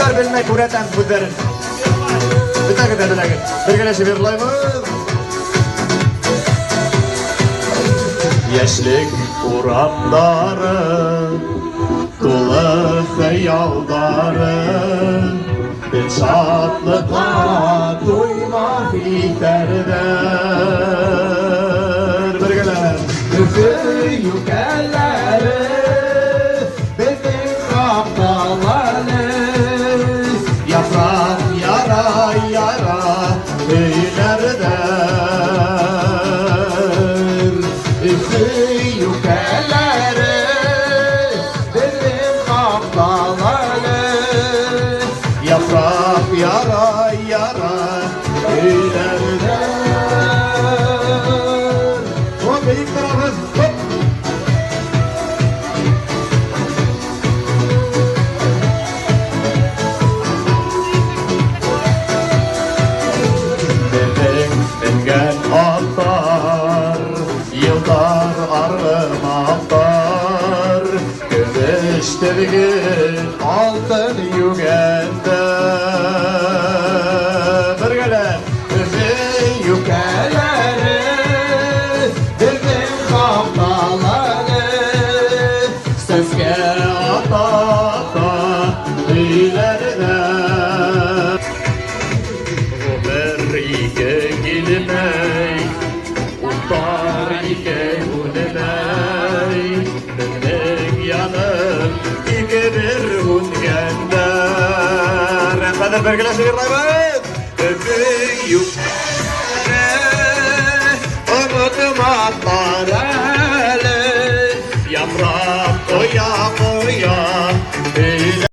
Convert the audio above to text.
Onlar bilmek üreten kudların. Bir takı dediler ki, bir geleşi bir layımız. Yaşlık uğramları, dolu hayalları, bir şatlıkla duymak isterler. Bir gelen Büyük elleri bizim kaptaları yaprak yara yara öylerder. Büyük elleri bizim kaptaları Yaprak yara yara öylerder. O büyük tarafız. Hop. Bingen atlar, yıldar arımaklar, gümüştürgün altın yügende. Bir gelen büyük elleri bizim kaptaları sözge ata ata ileride. Berike gilmey, utar ike unemey, benim yanım iki bir hungende. Renkader bergeleşi bir rayvet. Büyük Umudum atlar eli yaprak koya koya